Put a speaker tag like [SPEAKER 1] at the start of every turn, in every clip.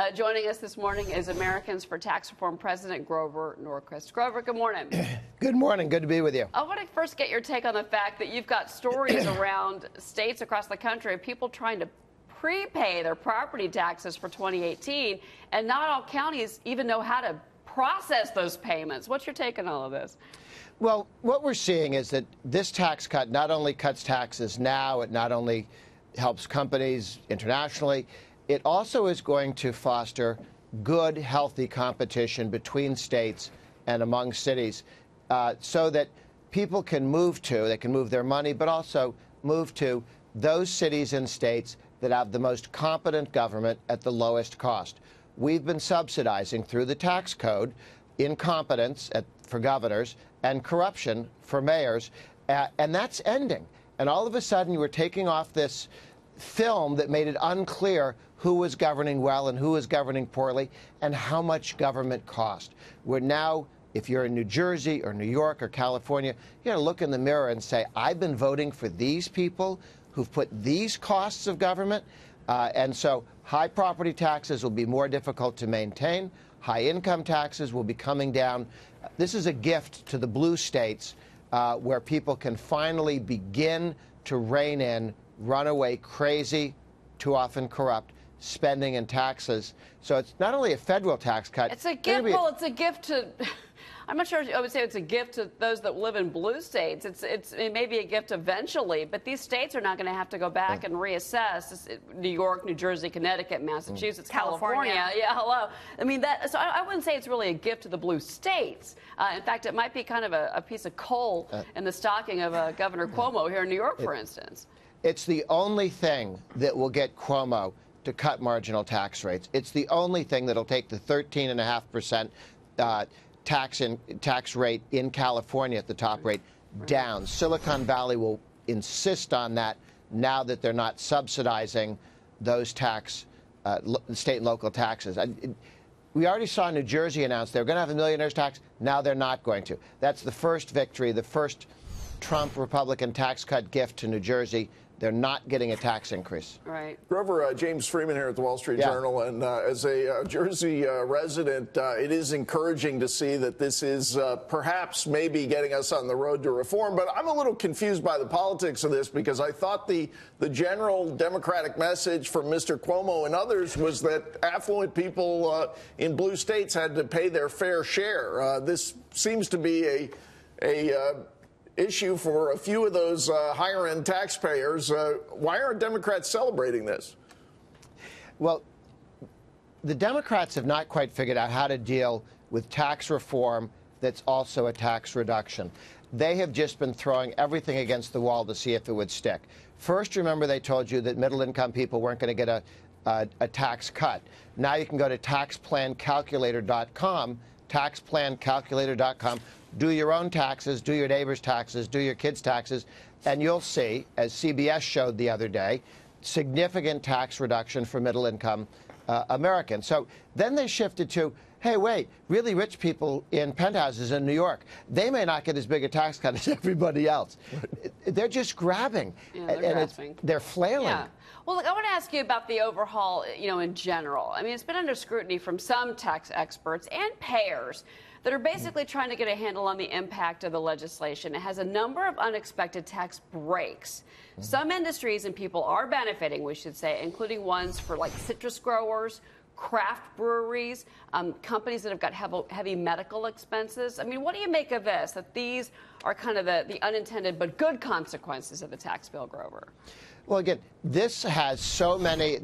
[SPEAKER 1] Joining us this morning is Americans for Tax Reform President Grover Norquist. Grover, good morning.
[SPEAKER 2] Good morning. Good to be with you.
[SPEAKER 1] I want to first get your take on the fact that you've got stories around states across the country of people trying to prepay their property taxes for 2018, and not all counties even know how to process those payments. What's your take on all of this?
[SPEAKER 2] Well, what we're seeing is that this tax cut not only cuts taxes now, it not only helps companies internationally, it also is going to foster good, healthy competition between states and among cities so that people can move to, they can move their money, but also move to those cities and states that have the most competent government at the lowest cost. We've been subsidizing through the tax code incompetence for governors and corruption for mayors, and that's ending. And all of a sudden, you were taking off this film that made it unclear who was governing well and who was governing poorly and how much government cost. We're now, if you're in New Jersey or New York or California, you got to look in the mirror and say, I've been voting for these people who've put these costs of government, and so high property taxes will be more difficult to maintain. High income taxes will be coming down. This is a gift to the blue states where people can finally begin to rein in runaway, crazy, too often corrupt spending and taxes. So it's not only a federal tax cut.
[SPEAKER 1] It's a gift. Well, it's a gift to. I'm not sure I would say it's a gift to those that live in blue states. It may be a gift eventually, but these states are not going to have to go back and reassess. New York, New Jersey, Connecticut, Massachusetts, California. Yeah, hello. I mean, so I wouldn't say it's really a gift to the blue states. In fact, it might be kind of a piece of coal in the stocking of Governor Cuomo here in New York, for instance.
[SPEAKER 2] It's the only thing that will get Cuomo to cut marginal tax rates. It's the only thing that'll take the 13.5% tax rate in California at the top rate down. Silicon Valley will insist on that now that they're not subsidizing those state and local taxes. We already saw New Jersey announce they're going to have a millionaire's tax. Now they're not going to. That's the first victory, the first Trump Republican tax cut gift to New Jersey. They're not getting a tax increase.
[SPEAKER 1] Right.
[SPEAKER 3] Grover, James Freeman here at the Wall Street Journal. And as a Jersey resident, it is encouraging to see that this is perhaps maybe getting us on the road to reform. But I'm a little confused by the politics of this because I thought the general Democratic message from Mr. Cuomo and others was that affluent people in blue states had to pay their fair share. This seems to be a issue for a few of those higher-end taxpayers. Why aren't Democrats celebrating this?
[SPEAKER 2] Well, the Democrats have not quite figured out how to deal with tax reform that's also a tax reduction. They have just been throwing everything against the wall to see if it would stick. First, remember they told you that middle-income people weren't going to get a tax cut. Now you can go to taxplancalculator.com, taxplancalculator.com, do your own taxes, do your neighbor's taxes, do your kids' taxes, and you'll see, as CBS showed the other day, significant tax reduction for middle-income Americans. So then they shifted to, hey, wait, really rich people in penthouses in New York, they may not get as big a tax cut as everybody else. They're just grabbing, they're flailing.
[SPEAKER 1] Yeah. Well, look, I want to ask you about the overhaul, in general. I mean, it's been under scrutiny from some tax experts and payers that are basically trying to get a handle on the impact of the legislation. It has a number of unexpected tax breaks. Some industries and people are benefiting, we should say, including ones for like citrus growers, craft breweries, companies that have got heavy medical expenses. I mean, what do you make of this, that these are kind of the unintended but good consequences of the tax bill, Grover?
[SPEAKER 2] Well, again, this has so many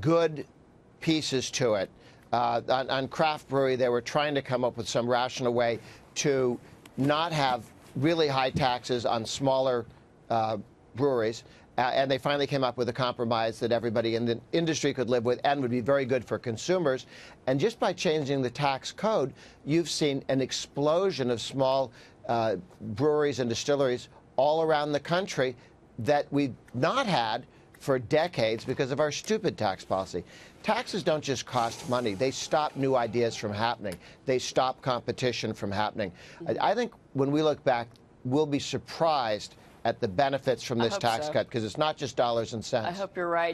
[SPEAKER 2] good pieces to it. On craft brewery, they were trying to come up with some rational way to not have really high taxes on smaller breweries. And they finally came up with a compromise that everybody in the industry could live with and would be very good for consumers. And just by changing the tax code, you've seen an explosion of small breweries and distilleries all around the country that we've not had for decades because of our stupid tax policy. Taxes don't just cost money. They stop new ideas from happening. They stop competition from happening. I think when we look back, we'll be surprised at the benefits from this tax cut because it's not just dollars and cents.
[SPEAKER 1] I hope you're right.